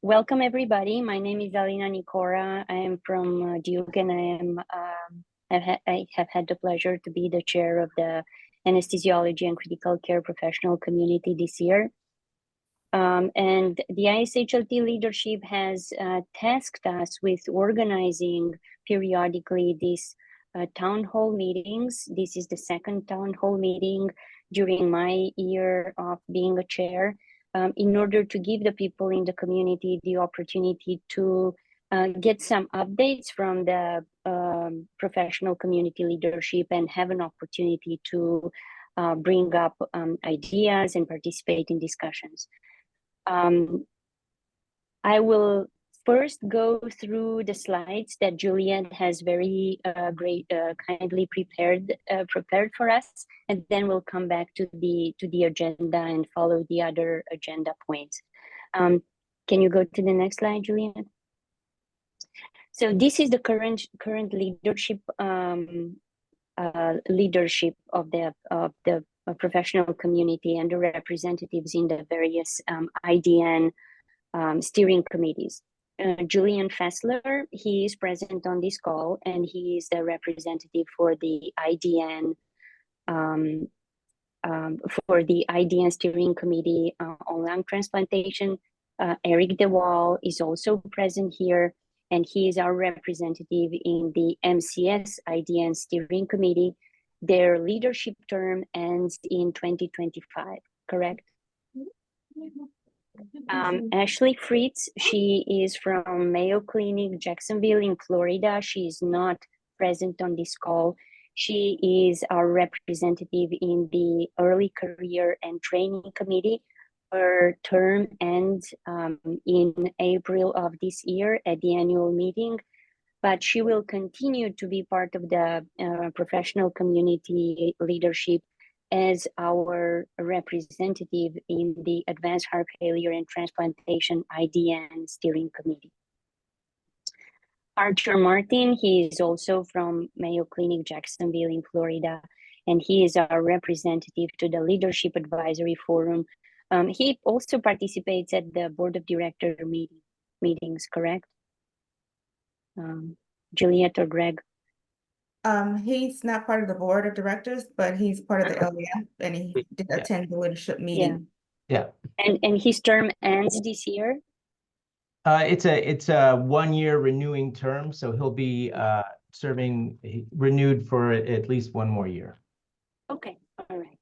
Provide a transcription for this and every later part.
Welcome everybody. My name is Alina Nikora. I am from Duke, and I have had the pleasure to be the chair of the anesthesiology and critical care professional community this year. And the ISHLT leadership has tasked us with organizing periodically these town hall meetings. This is the second town hall meeting during my year of being a chair, in order to give the people in the community the opportunity to get some updates from the professional community leadership and have an opportunity to bring up ideas and participate in discussions. I will first go through the slides that Juliet has very kindly prepared for us, and then we'll come back to the agenda and follow the other agenda points. Can you go to the next slide, Juliet? So this is the current leadership of the professional community and the representatives in the various IDN steering committees. Julian Fessler, he is present on this call, and he is the representative for the IDN steering committee on lung transplantation. Eric DeWall is also present here, and he is our representative in the MCS IDN steering committee. Their leadership term ends in 2025, correct? Ashley Fritz, she is from Mayo Clinic, Jacksonville in Florida. She is not present on this call. She is our representative in the Early Career and Training Committee. Her term ends in April of this year at the annual meeting, but she will continue to be part of the professional community leadership as our representative in the Advanced Heart Failure and Transplantation IDN Steering Committee. Archer Martin, he is also from Mayo Clinic, Jacksonville in Florida, and he is our representative to the Leadership Advisory Forum. He also participates at the Board of Director meetings, correct? Juliet or Greg? He's not part of the board of directors, but he's part of the LEF, and he did attend the leadership meeting. Yeah. And his term ends this year? It's a 1-year renewing term, so he'll be serving renewed for at least 1 more year. Okay, all right.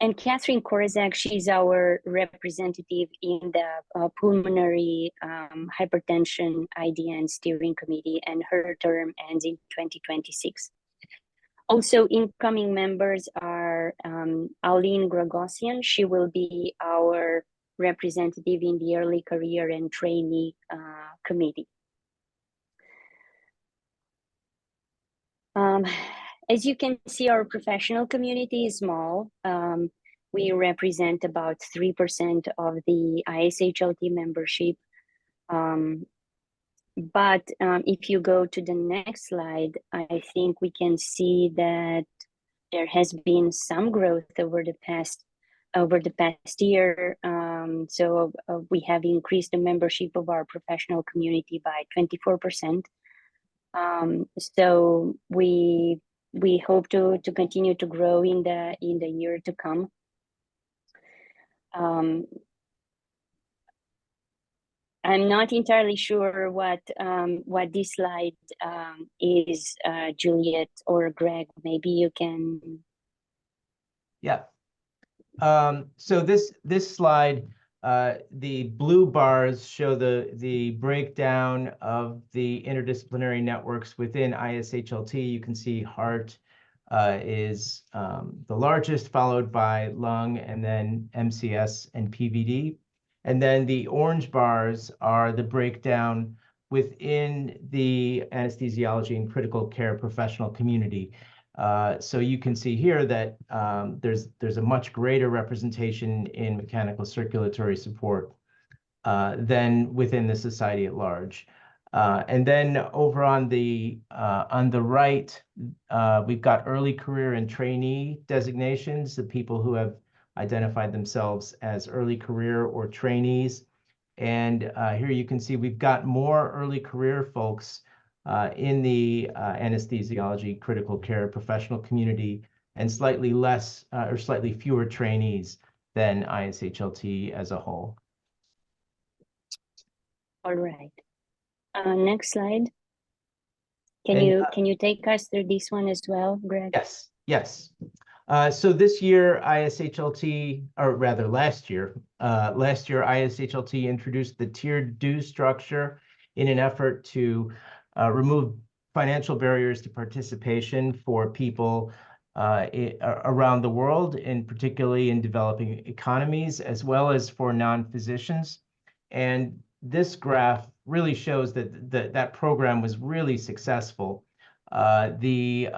And Catherine Korzak, she's our representative in the pulmonary hypertension IDN steering committee, and her term ends in 2026. Also, incoming members are Aline Gregosian. She will be our representative in the Early Career and Trainee Committee. As you can see, our professional community is small. We represent about 3% of the ISHLT membership. But if you go to the next slide, I think we can see that there has been some growth over the past year. So we have increased the membership of our professional community by 24%. So we hope to continue to grow in the year to come. I'm not entirely sure what this slide is, Juliet or Greg. Maybe you can. Yeah. So this slide, the blue bars show the breakdown of the interdisciplinary networks within ISHLT. You can see heart is the largest, followed by lung, and then MCS and PVD. And then the orange bars are the breakdown within the anesthesiology and critical care professional community. So you can see here that there's a much greater representation in mechanical circulatory support than within the society at large. And then over on the right, we've got early career and trainee designations, the people who have identified themselves as early career or trainees. And here you can see we've got more early career folks in the anesthesiology critical care professional community, and slightly less or slightly fewer trainees than ISHLT as a whole. All right. Next slide. Can And, you take us through this one as well, Greg? Yes, yes. So this year, ISHLT, or rather last year, ISHLT introduced the tiered dues structure in an effort to remove financial barriers to participation for people around the world, and particularly in developing economies, as well as for non-physicians. And this graph really shows that that program was really successful. The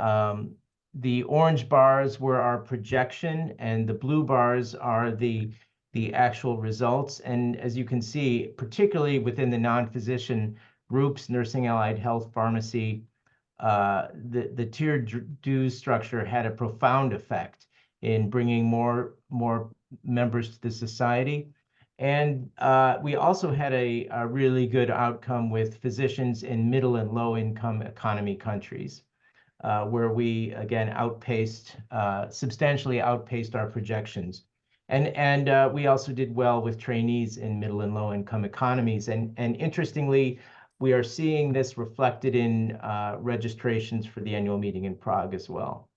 orange bars were our projection, and the blue bars are the actual results. And as you can see, particularly within the non-physician groups, nursing, allied health, pharmacy, the tiered dues structure had a profound effect in bringing more members to the society. And we also had a really good outcome with physicians in middle and low income economy countries, where we again substantially outpaced our projections. And we also did well with trainees in middle and low income economies. And interestingly, we are seeing this reflected in registrations for the annual meeting in Prague as well.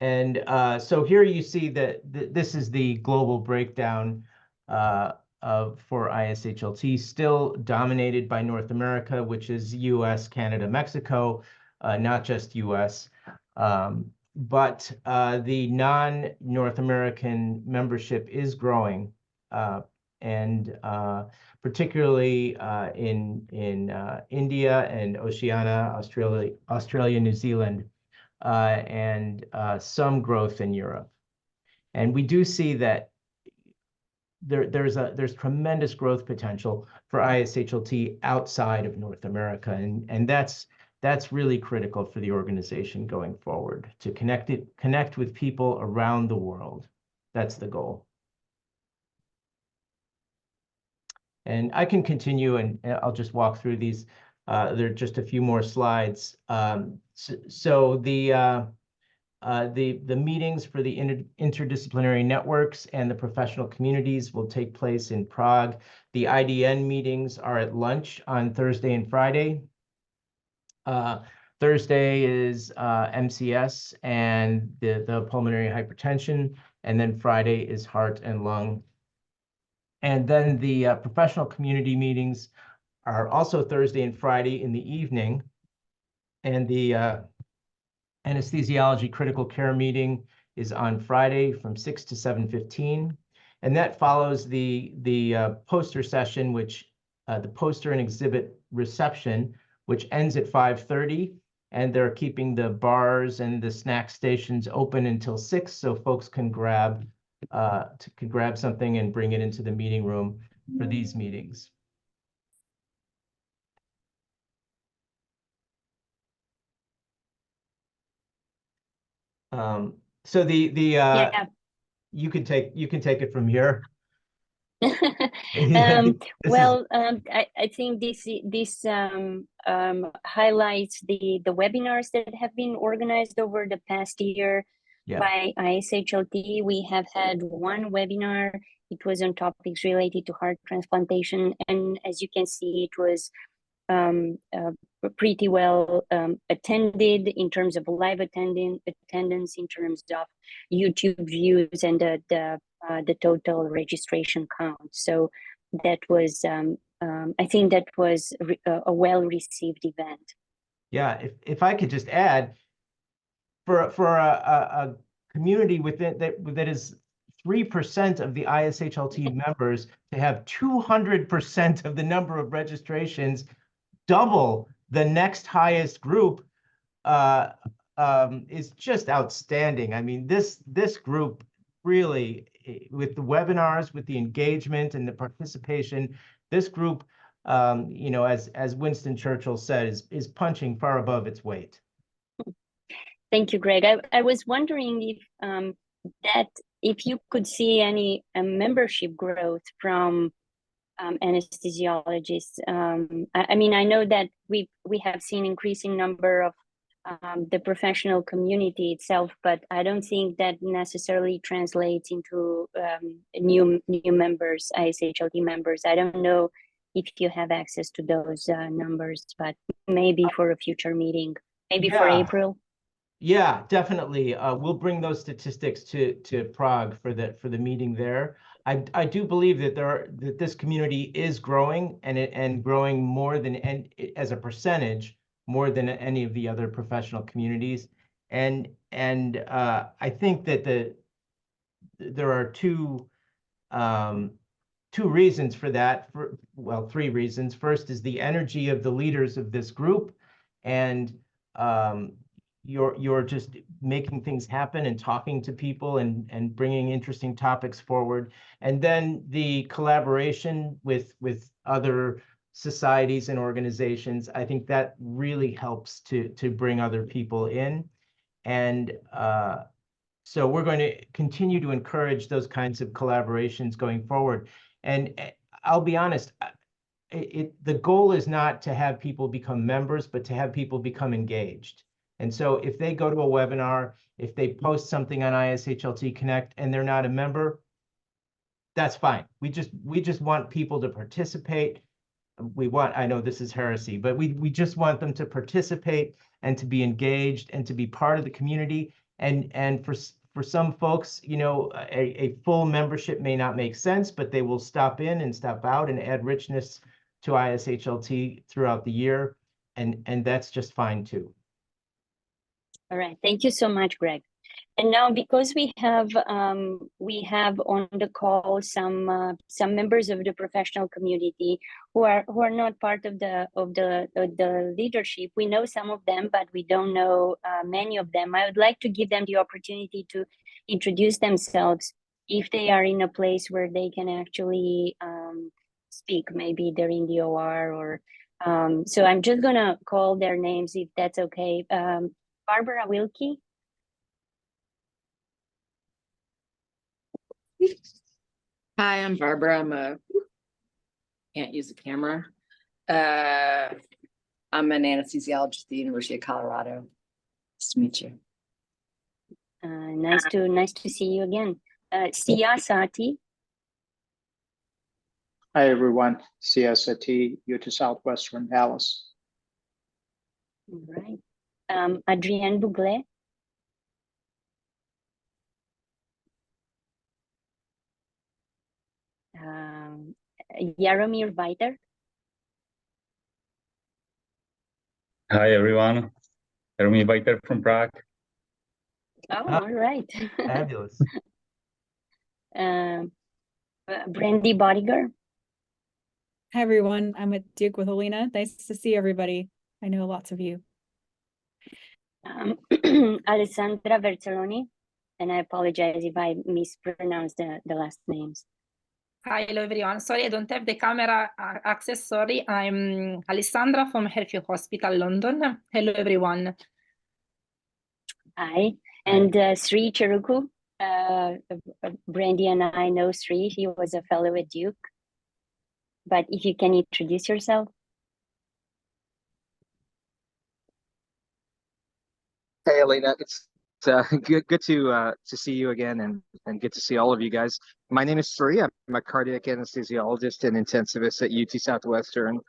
And so here you see that this is the global breakdown for ISHLT, still dominated by North America, which is US, Canada, Mexico, not just US. But the non-North American membership is growing, and particularly in India and Oceania, Australia, New Zealand, and some growth in Europe. And we do see that there's tremendous growth potential for ISHLT outside of North America, and that's really critical for the organization going forward, to connect with people around the world. That's the goal. And I can continue, and I'll just walk through these. There are just a few more slides. So the meetings for the interdisciplinary networks and the professional communities will take place in Prague. The IDN meetings are at lunch on Thursday and Friday. Thursday is MCS and the pulmonary hypertension, and then Friday is heart and lung. And then the professional community meetings are also Thursday and Friday in the evening. And the anesthesiology critical care meeting is on Friday from 6 to 7:15. And that follows the poster session, which the poster and exhibit reception, which ends at 5:30. And they're keeping the bars and the snack stations open until 6, so folks can grab something and bring it into the meeting room for these meetings. So Yeah. you can take it from here. Well, I think this highlights the webinars that have been organized over the past year by ISHLT. We have had one webinar. It was on topics related to heart transplantation, and as you can see, it was pretty well attended in terms of live attendance, in terms of YouTube views, and the total registration count. So that was, I think that was a well-received event. Yeah, if I could just add, for a community within that is 3% of the ISHLT members, to have 200% of the number of registrations, double the next highest group, is just outstanding. I mean, this group really, with the webinars, with the engagement and the participation, this group, as Winston Churchill said, is punching far above its weight. Thank you, Greg. I was wondering if that if you could see any membership growth from anesthesiologists. I mean, I know that we have seen increasing number of the professional community itself, but I don't think that necessarily translates into new members, ISHLT members. I don't know if you have access to those numbers, but maybe for a future meeting, maybe for April. Yeah, definitely. We'll bring those statistics to Prague for the meeting there. I do believe that that this community is growing and growing more than, and as a percentage, more than any of the other professional communities. And I think that there are two reasons for that. Well, three reasons. First is the energy of the leaders of this group, and you're just making things happen and talking to people and bringing interesting topics forward. And then the collaboration with other societies and organizations, I think that really helps to bring other people in. And so we're going to continue to encourage those kinds of collaborations going forward. And I'll be honest, the goal is not to have people become members, but to have people become engaged. And so if they go to a webinar, if they post something on ISHLT Connect and they're not a member, that's fine. We just want people to participate. I know this is heresy, but we just want them to participate and to be engaged and to be part of the community. And for some folks, you know, a full membership may not make sense, but they will stop in and stop out and add richness to ISHLT throughout the year. And that's just fine too. All right, thank you so much, Greg. And now, because we have on the call some members of the professional community who are not part of the leadership. We know some of them, but we don't know many of them. I would like to give them the opportunity to introduce themselves if they are in a place where they can actually speak. Maybe they're in the OR or so. I'm just gonna call their names if that's okay. Barbara Wilkie. Hi, I'm Barbara. Can't use the camera. I'm an anesthesiologist at the University of Colorado. Nice to meet you. Nice to see you again. Sia Sati. Hi, everyone. Sia Sati, UT Southwestern Dallas. All right. Adrienne Bouglet. Jaromir Viter. Hi, everyone. Jaromir Viter from Prague. Oh, all right. Fabulous. Brandy Bodiger. Hi, everyone. I'm at Duke with Alina. Nice to see everybody. I know lots of you. Alessandra Verzoloni, and I apologize if I mispronounced the last names. Hi, hello everyone. Sorry, I don't have the camera access. Sorry, I'm Alessandra from Harefield Hospital, London. Hello everyone. Hi, and Sri Cheruku. Brandy and I know Sri. He was a fellow at Duke. But if you can introduce yourself. Hey, Alina, it's good to see you again and good to see all of you guys. My name is Sri. I'm a cardiac anesthesiologist and intensivist at UT Southwestern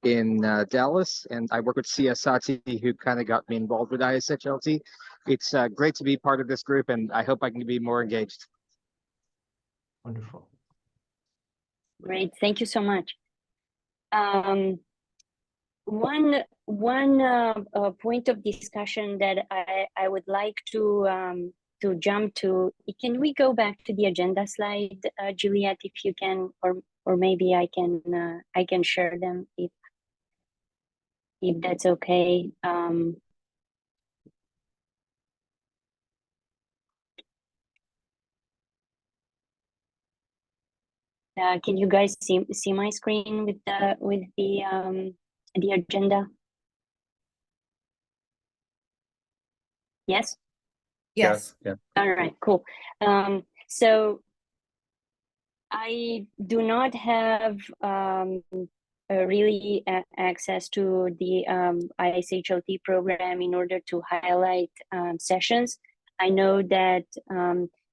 in Dallas, and I work with Sia Sati, who kind of got me involved with ISHLT. It's great to be part of this group, and I hope I can be more engaged. Wonderful. Great, thank you so much. One point of discussion that I would like to jump to. Can we go back to the agenda slide, Juliet, if you can, or maybe I can share them if that's okay. Can you guys see my screen with the agenda? Yes. Yes. Yeah. All right, cool. So I do not have really access to the ISHLT program in order to highlight sessions. I know that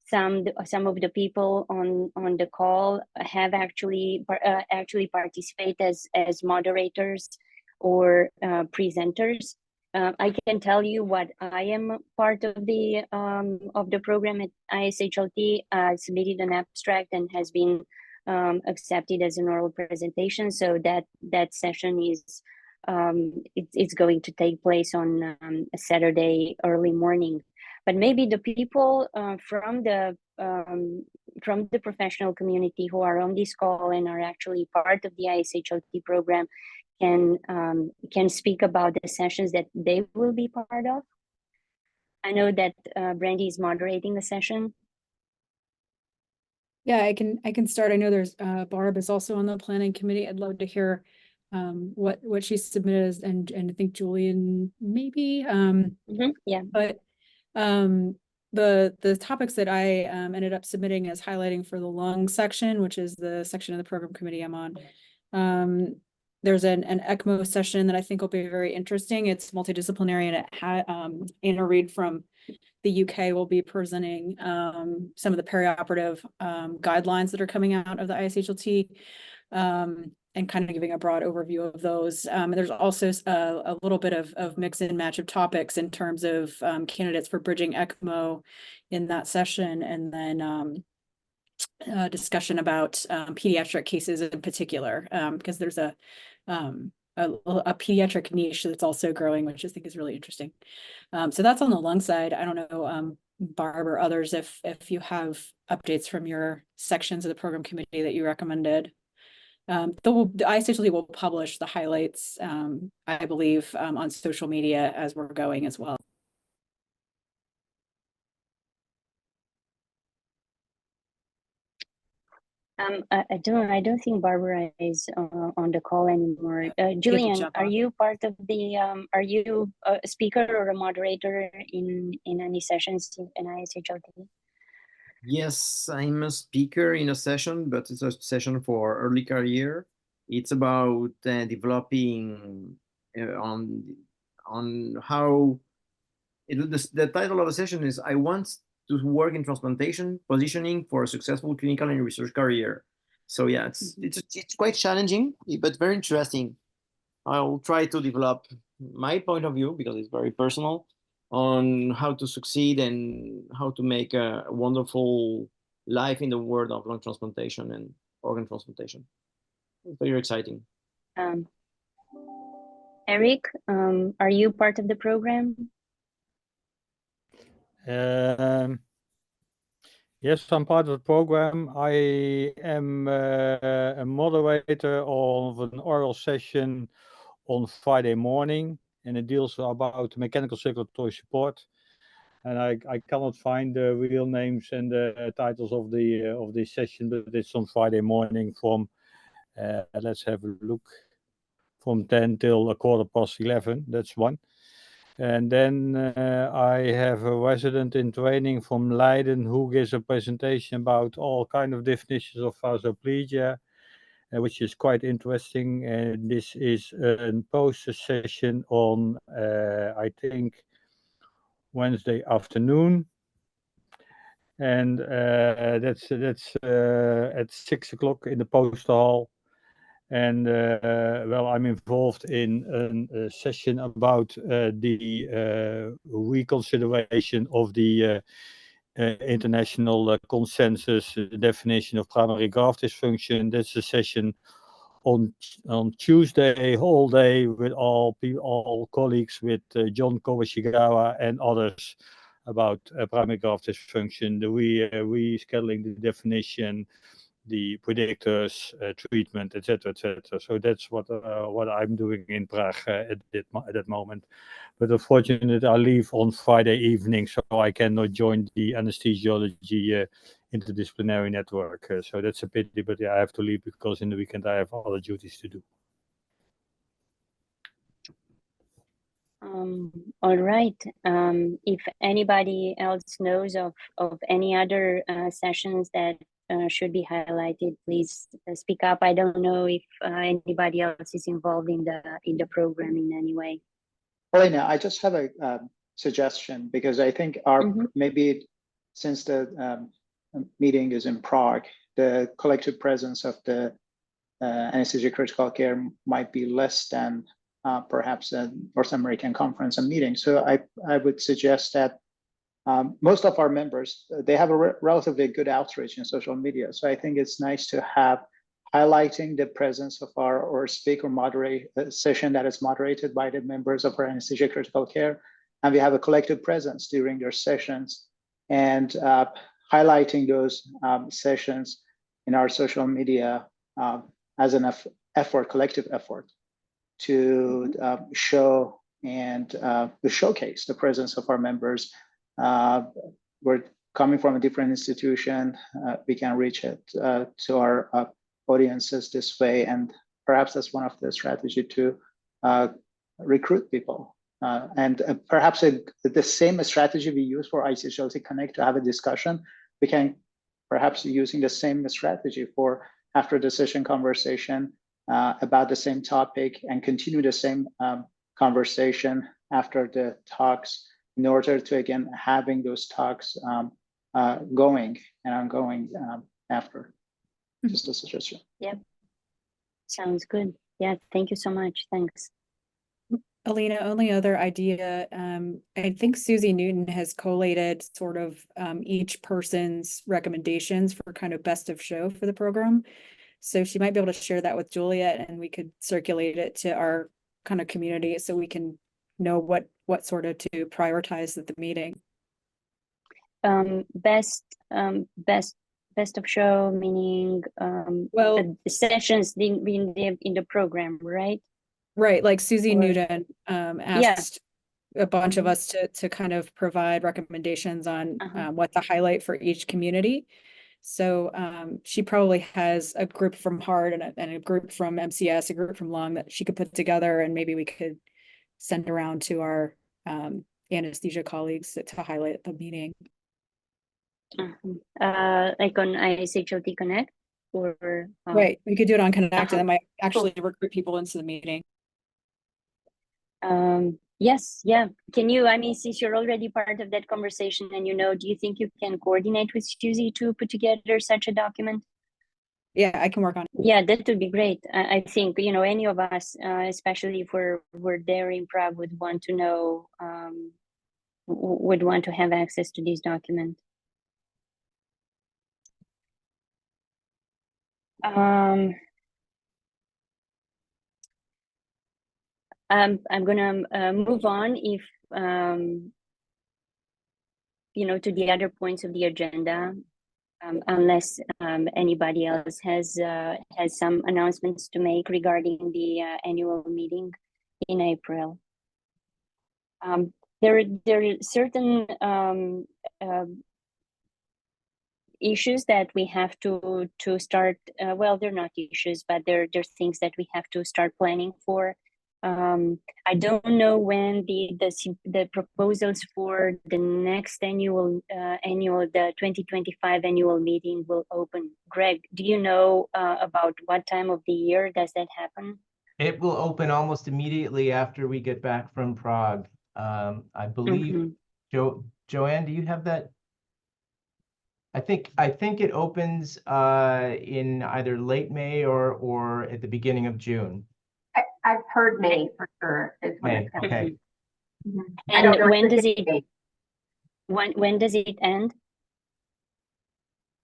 some of the people on the call have actually participate as moderators or presenters. I can tell you what I am part of the program at ISHLT. Submitted an abstract and has been accepted as an oral presentation. So that session is it's going to take place on a Saturday early morning. But maybe the people from the professional community who are on this call and are actually part of the ISHLT program can speak about the sessions that they will be part of. I know that Brandy is moderating the session. Yeah, I can start. I know there's Barb is also on the planning committee. I'd love to hear what she submitted and I think Julian maybe Yeah. But the topics that I ended up submitting as highlighting for the lung section, which is the section of the program committee I'm on. There's an ECMO session that I think will be very interesting. It's multidisciplinary and it had Anna Reed from the UK will be presenting some of the perioperative guidelines that are coming out of the ISHLT and kind of giving a broad overview of those. And there's also a little bit of mix and match of topics in terms of candidates for bridging ECMO in that session, and then discussion about pediatric cases in particular, because there's a pediatric niche that's also growing, which I think is really interesting. So that's on the lung side. I don't know, Barb or others, if you have updates from your sections of the program committee that you recommended. The ISHLT will publish the highlights, I believe, on social media as we're going as well. I don't think Barbara is on the call anymore. Julian, are you part of the are you a speaker or a moderator in any sessions in ISHLT? Yes, I'm a speaker in a session, but it's a session for early career. It's about developing on how the title of the session is I want to work in transplantation, positioning for a successful clinical and research career. So yeah, it's quite challenging, but very interesting. I'll try to develop my point of view because it's very personal on how to succeed and how to make a wonderful life in the world of lung transplantation and organ transplantation. It's very exciting. Eric, are you part of the program? Yes, I'm part of the program. I am a moderator of an oral session on Friday morning, and it deals about mechanical circulatory support. And I cannot find the real names and the titles of this session, but it's on Friday morning from let's have a look, from 10 till 11:15. That's one. And then I have a resident in training from Leiden who gives a presentation about all kind of definitions of vasoplegia, which is quite interesting. And this is a poster session on, I think, Wednesday afternoon. And that's at 6 o'clock in the poster hall. And well, I'm involved in a session about the reconsideration of the international consensus definition of primary graft dysfunction. That's a session on Tuesday, whole day, with all colleagues, with John Kowashigawa and others, about primary graft dysfunction, the rescheduling the definition, the predictors, treatment, etc., etc. So that's what I'm doing in Prague at that moment. But unfortunately, I leave on Friday evening, so I cannot join the anesthesiology interdisciplinary network. So that's a pity, but yeah, I have to leave because in the weekend I have other duties to do. All right. If anybody else knows of any other sessions that should be highlighted, please speak up. I don't know if anybody else is involved in the program in any way. Elena, I just have a suggestion, because I think maybe since the meeting is in Prague, the collective presence of the anesthesia critical care might be less than perhaps a North American conference and meeting. So I would suggest that most of our members, they have a relatively good outreach in social media. So I think it's nice to have highlighting the presence of our or speak or moderate session that is moderated by the members of our anesthesia critical care. And we have a collective presence during their sessions, and highlighting those sessions in our social media as an effort, collective effort to show and to showcase the presence of our members. We're coming from a different institution. We can reach it to our audiences this way, and perhaps that's one of the strategy to recruit people. And perhaps the same strategy we use for ICHLT Connect to have a discussion, we can perhaps using the same strategy for after the session conversation about the same topic, and continue the same conversation after the talks, in order to again having those talks going and ongoing after. Just a suggestion. Yeah, sounds good. Yeah, thank you so much. Thanks. Alina, only other idea, I think Susie Newton has collated sort of each person's recommendations for kind of best of show for the program. So she might be able to share that with Juliet, and we could circulate it to our kind of community so we can know what sort of to prioritize at the meeting. Best of show, meaning well, the sessions in the program, right? Right, like Susie Newton asked a bunch of us to kind of provide recommendations on what to highlight for each community. So she probably has a group from HARD and a group from MCS, a group from Lung that she could put together, and maybe we could send around to our anesthesia colleagues to highlight at the meeting. Like on ISHLT Connect, or right, we could do it on Connect, and that might actually recruit people into the meeting. Yes, yeah. Can you, I mean, since you're already part of that conversation and do you think you can coordinate with Susie to put together such a document? Yeah, I can work on it. Yeah, that would be great. I think, any of us, especially if we're there in Prague, would want to know, would want to have access to this document. I'm gonna move on if to the other points of the agenda, unless anybody else has some announcements to make regarding the annual meeting in April. There are certain issues that we have to start. Well, they're not issues, but they're things that we have to start planning for. I don't know when the proposals for the next annual the 2025 annual meeting will open. Greg, do you know about what time of the year does that happen? It will open almost immediately after we get back from Prague. I believe, Joanne, do you have that? I think it opens in either late May or at the beginning of June. I've heard May for sure is when it's going to be. And when does it when does it end?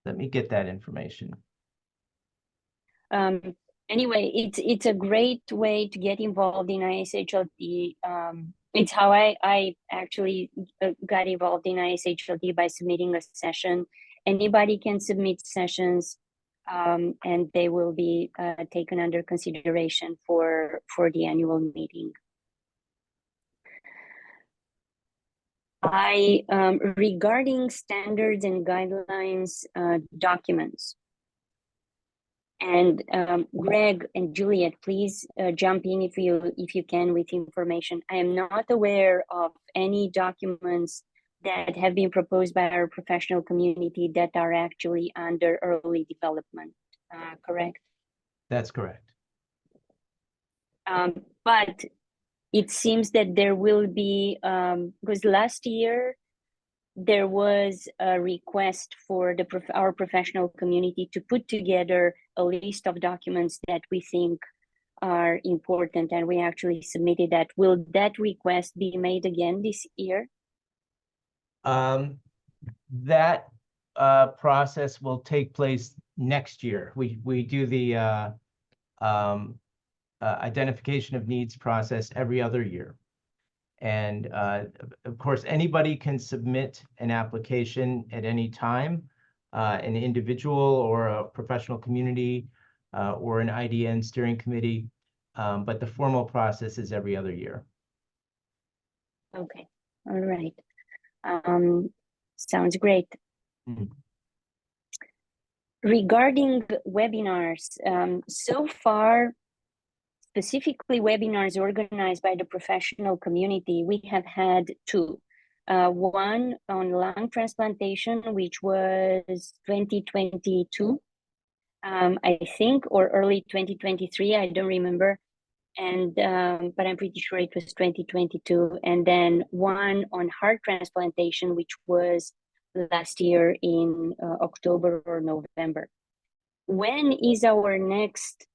Let me get that information. Anyway, it's a great way to get involved in ISHLT. It's how I actually got involved in ISHLT, by submitting a session. Anybody can submit sessions, and they will be taken under consideration for the annual meeting. Regarding standards and guidelines documents, And Greg and Juliet, please jump in if you can with information. I am not aware of any documents that have been proposed by our professional community that are actually under early development. Correct? That's correct. But it seems that there will be, because last year there was a request for our professional community to put together a list of documents that we think are important, and we actually submitted that. Will that request be made again this year? That process will take place next year. We do the identification of needs process every other year. And of course, anybody can submit an application at any time, an individual or a professional community or an IDN steering committee, but the formal process is every other year. Okay, all right. Sounds great. Mm-hmm. Regarding webinars, so far, specifically webinars organized by the professional community, we have had two. One on lung transplantation, which was 2022, I think, or early 2023, I don't remember. And but I'm pretty sure it was 2022. And then one on heart transplantation, which was last year in October or November. When is our next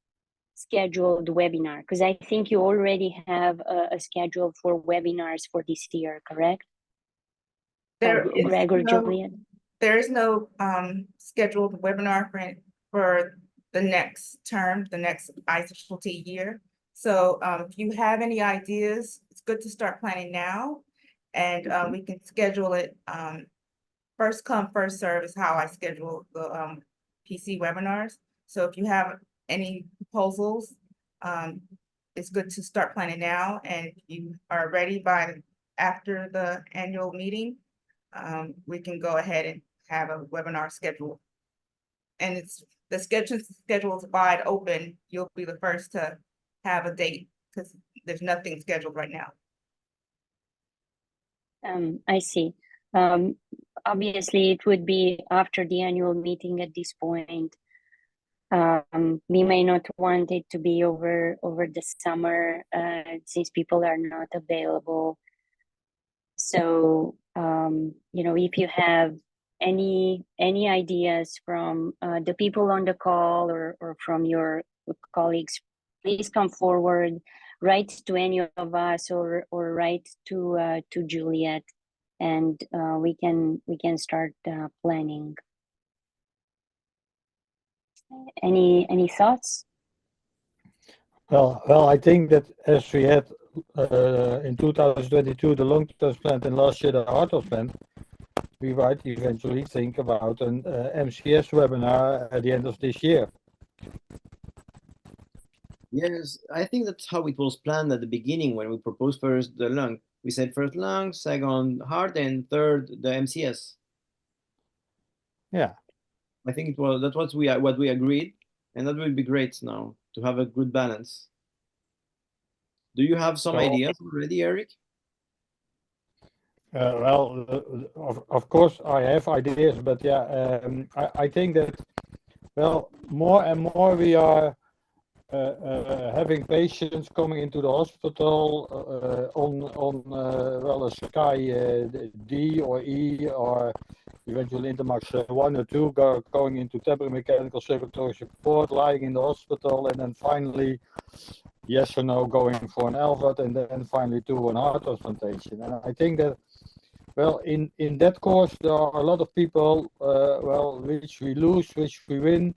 scheduled webinar? Because I think you already have a schedule for webinars for this year, correct? Greg or Juliet? There is no scheduled webinar for the next term, the next I-specialty year. So if you have any ideas, it's good to start planning now, and we can schedule it. First come, first serve is how I schedule the PC webinars. So if you have any proposals, it's good to start planning now. And if you are ready by after the annual meeting, we can go ahead and have a webinar schedule. And it's the schedule is wide open. You'll be the first to have a date because there's nothing scheduled right now. I see. Obviously, it would be after the annual meeting at this point. We may not want it to be over the summer since people are not available. So, you know, if you have any ideas from the people on the call or from your colleagues, please come forward, write to any of us or write to Juliet, and we can start planning. Any thoughts? Well, I think that as we had in 2022 the lung transplant and last year the heart transplant, we might eventually think about an MCS webinar at the end of this year. Yes, I think that's how it was planned at the beginning when we proposed first the lung. We said first lung, second heart, and third the MCS. Yeah, I think that's what we agreed, and that will be great now to have a good balance. Do you have some ideas already, Eric? Well, of course I have ideas, but yeah, I think that, well, more and more we are having patients coming into the hospital on well, a Sky D or E or eventually Intermax 1 or 2 going into temporary mechanical circulatory support, lying in the hospital, and then finally yes or no going for an LVAD, and then finally to an heart transplantation. And I think that, well, in that course there are a lot of people, well, which we lose, which we win.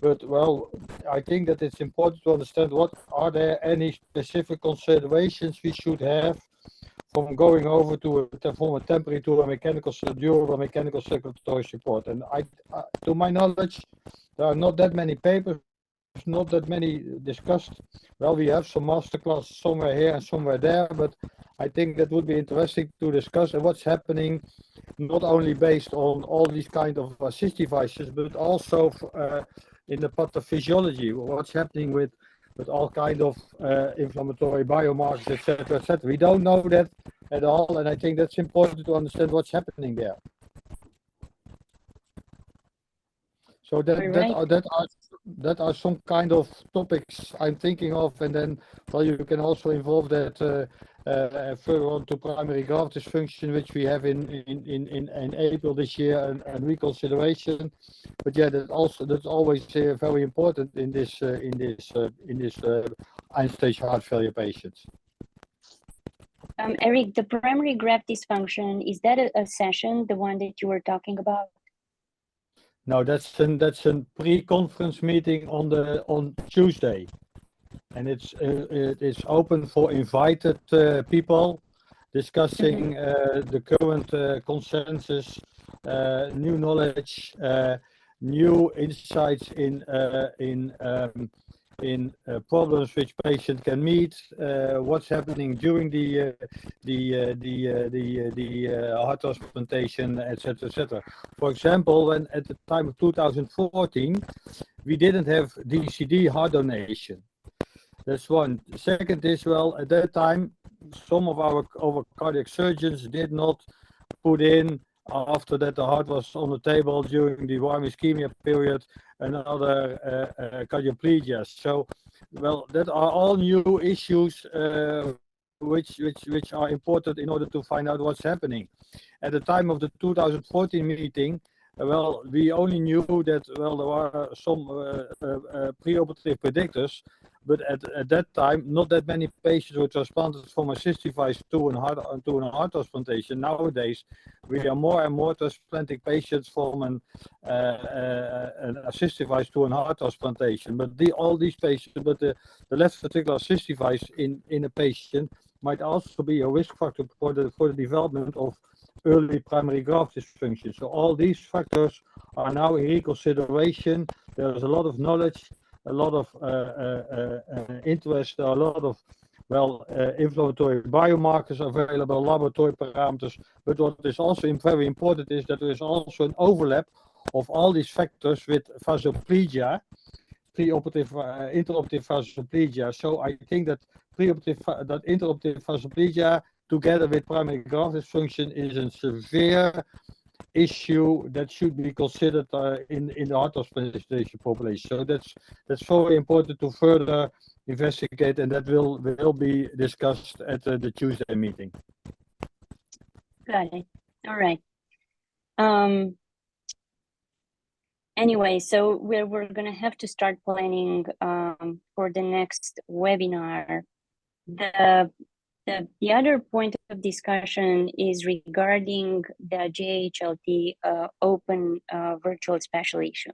But, well, I think that it's important to understand what are there any specific considerations we should have from going over from a temporary to a mechanical durable mechanical circulatory support. And to my knowledge, there are not that many papers, not that many discussed. Well, we have some masterclass somewhere here and somewhere there, but I think that would be interesting to discuss what's happening, not only based on all these kind of assist devices, but also in the pathophysiology, what's happening with all kind of inflammatory biomarkers, etc., etc. We don't know that at all, and I think that's important to understand what's happening there. So that are some kind of topics I'm thinking of, and then well, you can also involve that further on to primary graft dysfunction, which we have in April this year, and reconsideration. But yeah, that's always very important in this end-stage heart failure patients. Eric, the primary graft dysfunction, is that a session, the one that you were talking about? No, that's a pre-conference meeting on Tuesday, and it's open for invited people discussing the current consensus, new knowledge, new insights in problems which patient can meet, what's happening during the heart transplantation, etc., etc. For example, when at the time of 2014, we didn't have DCD heart donation. That's one. Second is, well, at that time, some of our cardiac surgeons did not put in, after that the heart was on the table during the warm ischemia period, another cardioplegia. So, well, that are all new issues which are important in order to find out what's happening. At the time of the 2014 meeting, well, we only knew that, well, there were some preoperative predictors, but at that time, not that many patients were transplanted from a assist device to a heart transplantation. Nowadays, we are more and more transplanting patients from an assist device to a heart transplantation. But all these patients, but the left ventricular assist device in a patient might also be a risk factor for the development of early primary graft dysfunction. So all these factors are now in reconsideration. There's a lot of knowledge, a lot of interest, a lot of, well, inflammatory biomarkers available, laboratory parameters. But what is also very important is that there is also an overlap of all these factors with vasoplegia, preoperative, intraoperative vasoplegia. So I think that intraoperative vasoplegia together with primary graft dysfunction is a severe issue that should be considered in the heart transplantation population. So that's very important to further investigate, and that will be discussed at the Tuesday meeting. Got it. All right. Anyway, so we're going to have to start planning for the next webinar. The other point of discussion is regarding the JHLT open virtual special issue.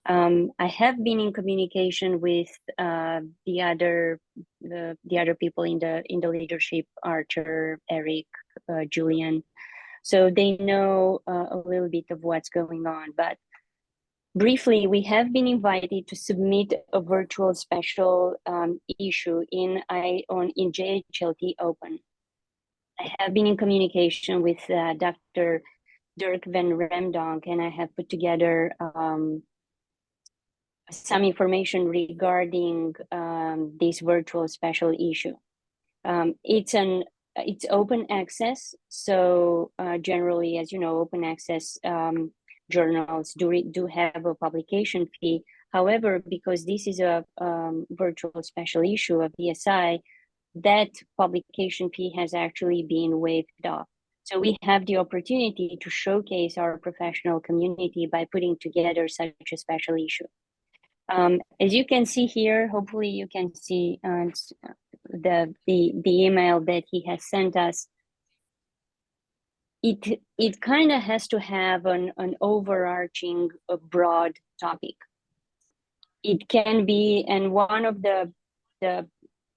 I have been in communication with the other people in the leadership, Archer, Eric, Julian, so they know a little bit of what's going on. But briefly, we have been invited to submit a virtual special issue in JHLT Open. I have been in communication with Dr. Dirk van Remdonk, and I have put together some information regarding this virtual special issue. It's open access, so generally, as you know, open access journals do have a publication fee. However, because this is a virtual special issue of VSI, that publication fee has actually been waived off. So we have the opportunity to showcase our professional community by putting together such a special issue. As you can see here, hopefully you can see the email that he has sent us. It kind of has to have an overarching, broad topic. It can be, and one of the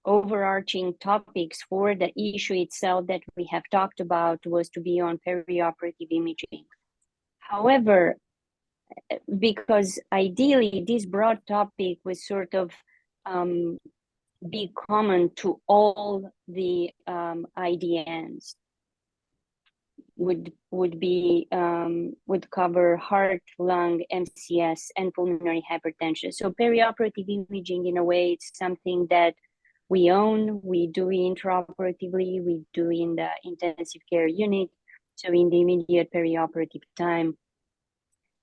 overarching topics for the issue itself that we have talked about was to be on perioperative imaging. However, because ideally this broad topic was sort of be common to all the IDNs, would cover heart, lung, MCS, and pulmonary hypertension. So perioperative imaging, in a way, it's something that we own. We do intraoperatively. We do in the intensive care unit, so in the immediate perioperative time,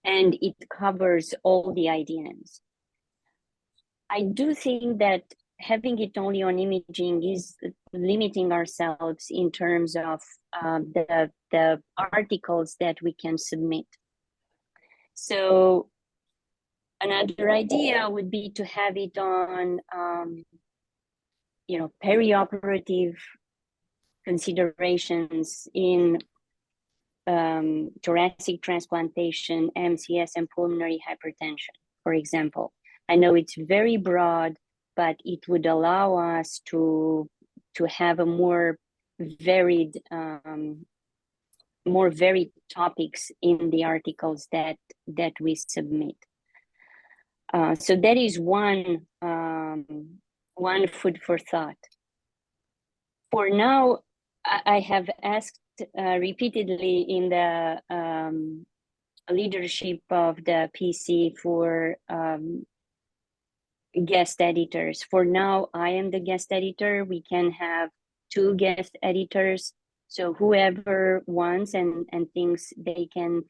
and it covers all the IDNs. I do think that having it only on imaging is limiting ourselves in terms of the articles that we can submit. So another idea would be to have it on, perioperative considerations in thoracic transplantation, MCS, and pulmonary hypertension, for example. I know it's very broad, but it would allow us to have a more varied topics in the articles that we submit. So that is one food for thought. For now, I have asked repeatedly in the leadership of the PC for guest editors. For now, I am the guest editor. We can have 2 guest editors. So whoever wants and thinks they can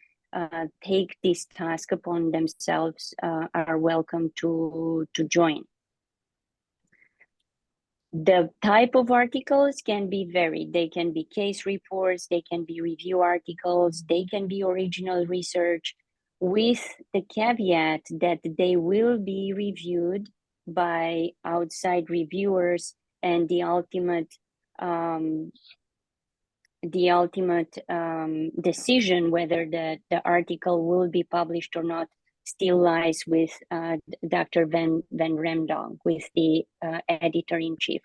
take this task upon themselves are welcome to join. The type of articles can be varied. They can be case reports, they can be review articles, they can be original research, with the caveat that they will be reviewed by outside reviewers, and the ultimate decision whether the article will be published or not still lies with Dr. Van Remdong, with the editor-in-chief.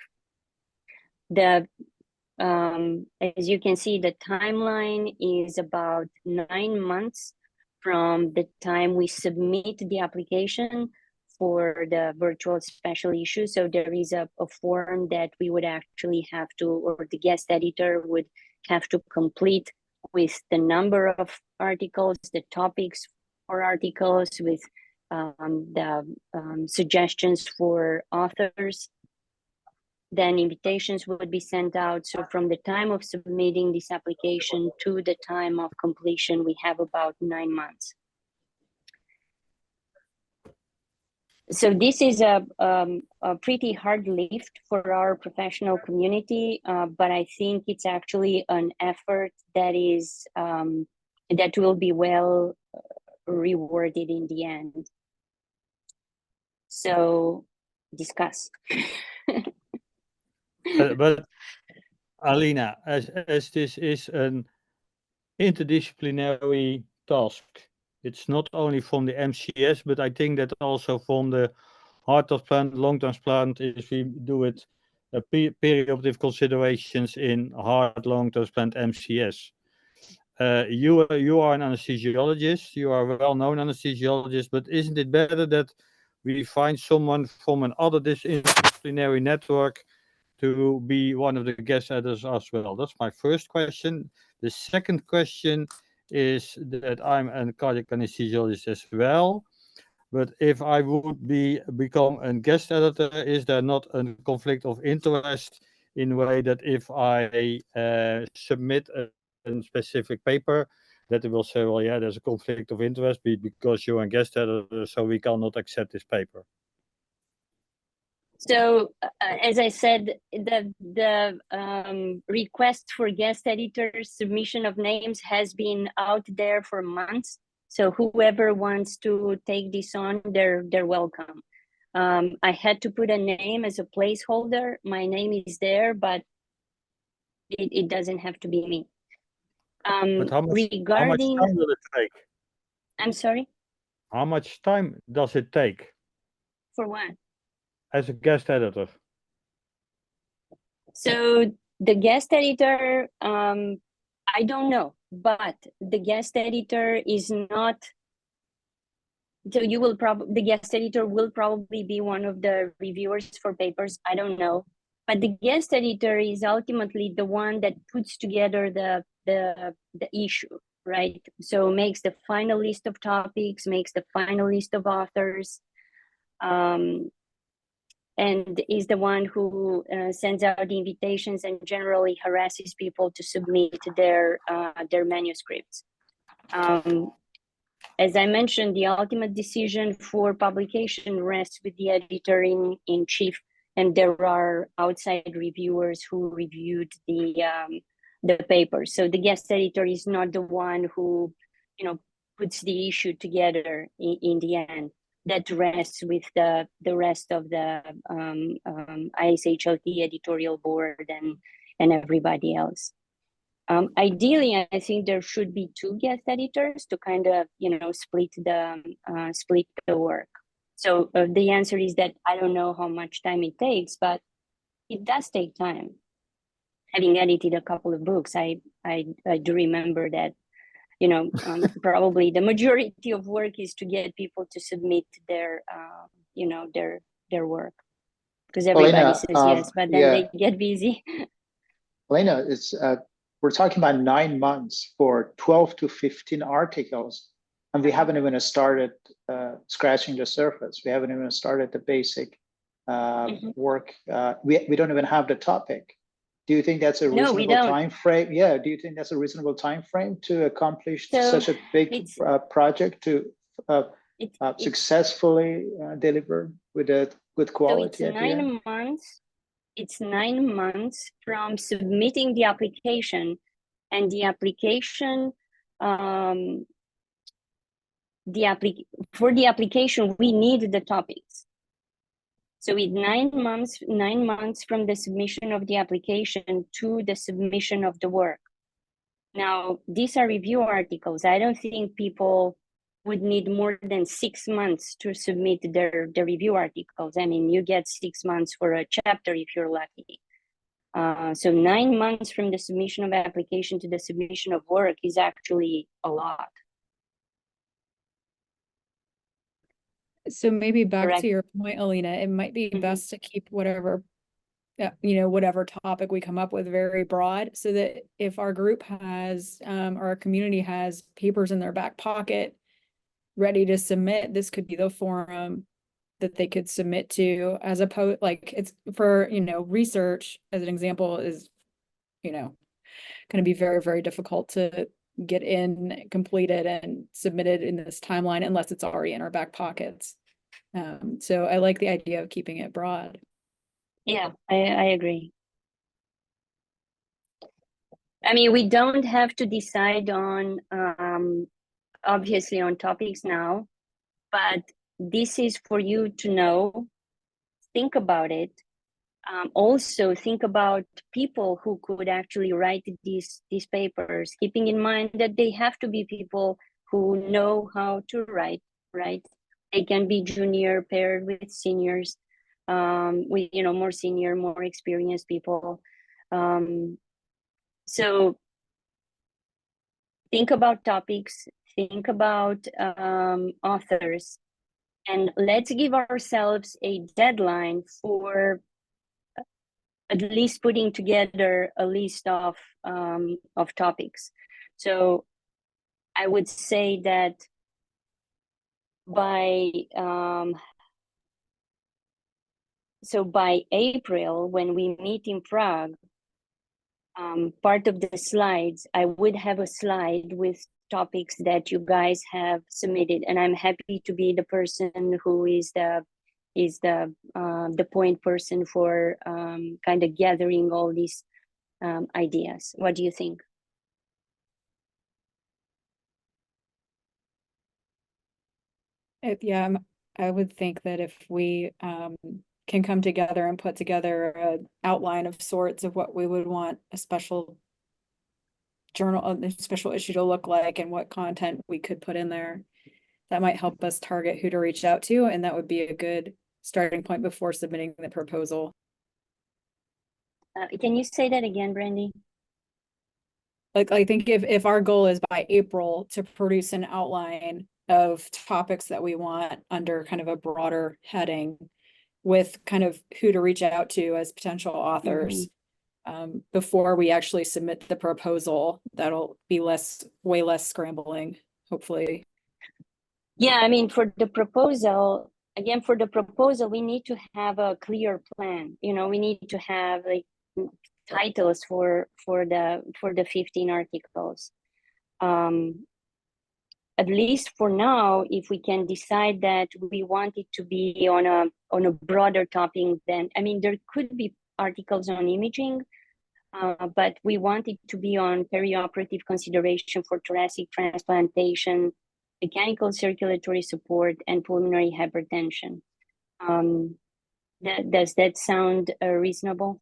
As you can see, the timeline is about 9 months from the time we submit the application for the virtual special issue. So there is a form that we would actually have to, or the guest editor would have to complete, with the number of articles, the topics for articles, with the suggestions for authors. Then invitations would be sent out. So from the time of submitting this application to the time of completion, we have about 9 months. So this is a pretty hard lift for our professional community, but I think it's actually an effort that is that will be well rewarded in the end. So discuss. But Alina, as this is an interdisciplinary task, it's not only from the MCS, but I think that also from the heart transplant, lung transplant, if we do it, perioperative considerations in heart, lung transplant, MCS. You are an anesthesiologist, you are a well-known anesthesiologist, but isn't it better that we find someone from another interdisciplinary network to be one of the guest editors as well? That's my first question. The second question is that I'm a cardiac anesthesiologist as well, but if I would become a guest editor, is there not a conflict of interest in a way that if I submit a specific paper, that they will say, well, yeah, there's a conflict of interest because you're a guest editor, so we cannot accept this paper? So as I said, the request for guest editors, submission of names has been out there for months. So whoever wants to take this on, they're welcome. I had to put a name as a placeholder. My name is there, but it doesn't have to be me. But how much time will it take? I'm sorry? How much time does it take? For what? As a guest editor? So the guest editor, I don't know, but the guest editor is not, so the guest editor will probably be one of the reviewers for papers, I don't know. But the guest editor is ultimately the one that puts together the the issue, right? So makes the final list of topics, makes the final list of authors, and is the one who sends out the invitations and generally harasses people to submit their manuscripts. As I mentioned, the ultimate decision for publication rests with the editor-in-chief, and there are outside reviewers who reviewed the paper. So the guest editor is not the one who, puts the issue together in the end. That rests with the rest of the ISHLT editorial board and everybody else. Ideally, I think there should be 2 guest editors to kind of, split the work. So the answer is that I don't know how much time it takes, but it does take time. Having edited a couple of books, I do remember that, probably the majority of work is to get people to submit their, their work, because everybody Elena, says yes, but then they get busy. Elena, it's we're talking about 9 months for 12 to 15 articles, and we haven't even started scratching the surface. We haven't even started the basic work. We don't even have the topic. Do you think that's a reasonable time frame? Yeah. Do you think that's a reasonable time frame to accomplish such a big project to successfully deliver with a good quality? So it's 9 months. It's 9 months from submitting the application, and the application, for the application, we need the topics. So it's 9 months from the submission of the application to the submission of the work. Now, these are review articles. I don't think people would need more than 6 months to submit their review articles. I mean, you get 6 months for a chapter if you're lucky. So 9 months from the submission of application to the submission of work is actually a lot. So maybe back to your point, Alina, it might be best to keep whatever topic we come up with very broad, so that if our group has, or our community has papers in their back pocket ready to submit, this could be the forum that they could submit to, as opposed, like, it's for, research as an example is, going to be very, very difficult to get in, completed, and submitted in this timeline unless it's already in our back pockets. So I like the idea of keeping it broad. Yeah, I agree. I mean, we don't have to decide on, obviously, on topics now, but this is for you to know, think about it. Also think about people who could actually write these papers, keeping in mind that they have to be people who know how to write, right? They can be junior paired with seniors, with, more senior, more experienced people. So think about topics, think about authors, and let's give ourselves a deadline for at least putting together a list of topics. So I would say that by April, when we meet in Prague, part of the slides, I would have a slide with topics that you guys have submitted, and I'm happy to be the person who is the point person for kind of gathering all these ideas. What do you think? Yeah, I would think that if we can come together and put together an outline of sorts of what we would want a special journal, a special issue to look like, and what content we could put in there, that might help us target who to reach out to, and that would be a good starting point before submitting the proposal. Can you say that again, Brandy? Like, I think if our goal is by April to produce an outline of topics that we want under kind of a broader heading, with kind of who to reach out to as potential authors, before we actually submit the proposal. That'll be way less scrambling, hopefully. Yeah, I mean, for the proposal, again, we need to have a clear plan. You know, we need to have like titles for the 15 articles. At least for now, if we can decide that we want it to be on a broader topic, then I mean, there could be articles on imaging, but we want it to be on perioperative consideration for thoracic transplantation, mechanical circulatory support, and pulmonary hypertension. Does that sound reasonable?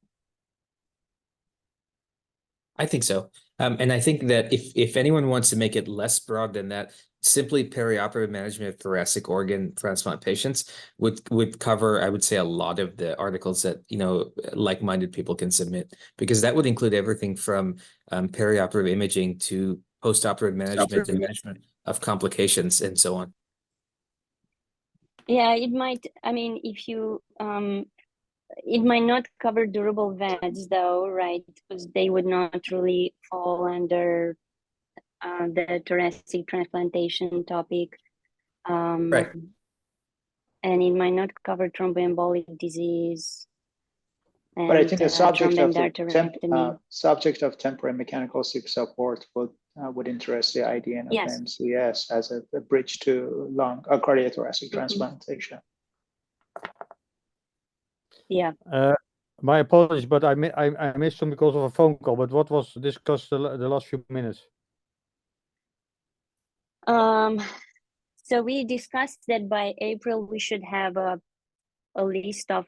I think so. And I think that if anyone wants to make it less broad than that, simply perioperative management of thoracic organ transplant patients would cover, I would say, a lot of the articles that, you know, like-minded people can submit, because that would include everything from perioperative imaging to postoperative management and management of complications and so on. Yeah, it might. I mean, if you it might not cover durable VADs though, right? Because they would not really fall under the thoracic transplantation topic. Right. And it might not cover thromboembolic disease. But I think the subject of the temporary mechanical support would interest the IDN of yes. MCS as a bridge to lung cardiothoracic transplantation. Yeah. My apologies, but I missed them because of a phone call. But what was discussed the last few minutes? So we discussed that by April we should have a list of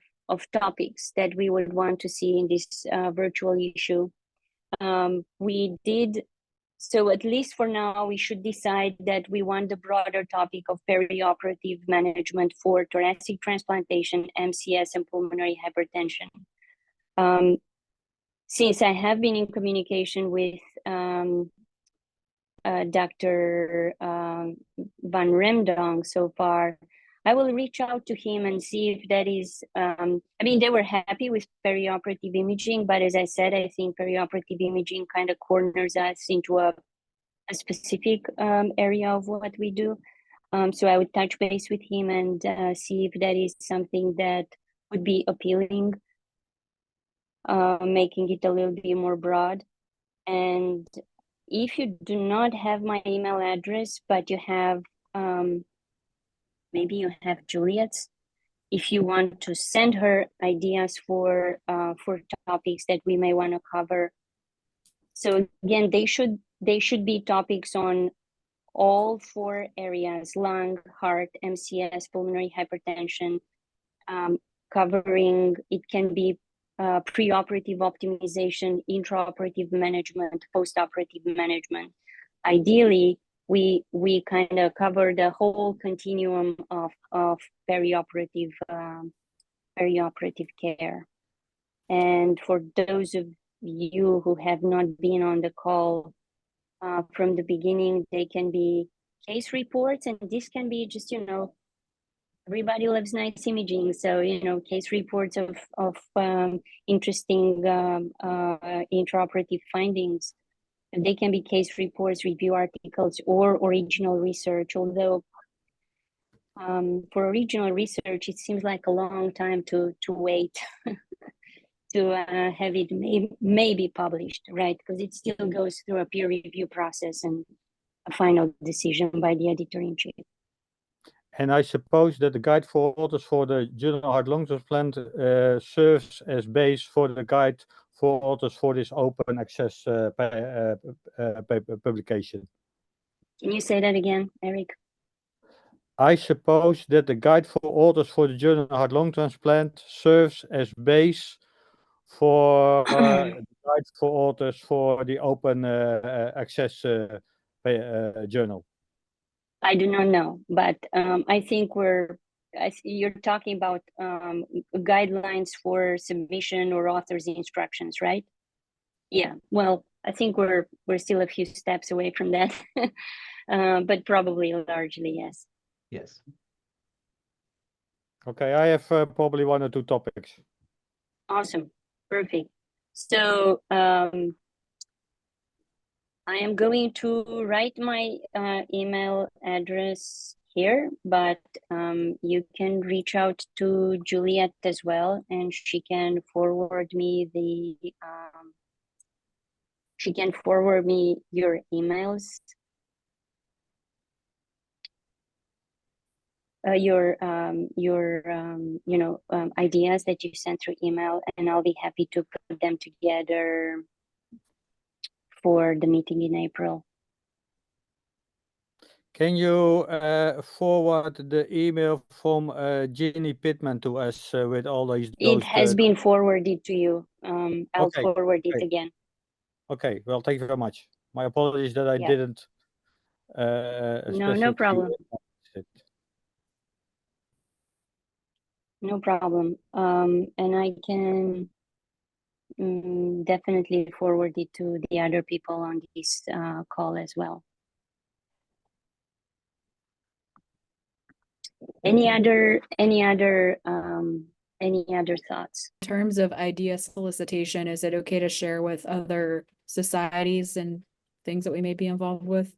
topics that we would want to see in this virtual issue. We did, so at least for now, we should decide that we want the broader topic of perioperative management for thoracic transplantation, MCS, and pulmonary hypertension. Since I have been in communication with Dr. Van Remdong so far, I will reach out to him and see if that is, I mean, they were happy with perioperative imaging, but as I said, I think perioperative imaging kind of corners us into a specific area of what we do. So I would touch base with him and see if that is something that would be appealing, making it a little bit more broad. And if you do not have my email address, but you have, maybe you have Juliet's, if you want to send her ideas for topics that we may want to cover. So again, they should be topics on all 4 areas: lung, heart, MCS, pulmonary hypertension, covering, it can be preoperative optimization, intraoperative management, postoperative management. Ideally, we kind of cover the whole continuum of perioperative care. And for those of you who have not been on the call from the beginning, they can be case reports, and this can be just, you know, everybody loves nice imaging, so, you know, case reports of interesting intraoperative findings. They can be case reports, review articles, or original research, although for original research, it seems like a long time to wait to have it maybe published, right? Because it still goes through a peer review process and a final decision by the editor-in-chief. And I suppose that the guide for authors for the Journal Heart Lung Transplant serves as base for the guide for authors for this open access publication. Can you say that again, Eric? I suppose that the guide for authors for the Journal Heart Lung Transplant serves as base for the guide for authors for the open access journal. I do not know, but I think you're talking about guidelines for submission or author's instructions, right? Yeah, well, I think we're still a few steps away from that, but probably largely, yes. Yes. Okay, I have probably 1 or 2 topics. Awesome, perfect. So I am going to write my email address here, but you can reach out to Juliet as well, and she can forward me your emails, your ideas that you sent through email, and I'll be happy to put them together for the meeting in April. Can you forward the email from Jeannie Pittman to us with all those? It has been forwarded to you. I'll Okay, forward it okay. again. Okay, well, thank you very much. My apologies that I Yeah. didn't. No problem. No problem. And I can definitely forward it to the other people on this call as well. Any other thoughts? In terms of idea solicitation, is it okay to share with other societies and things that we may be involved with?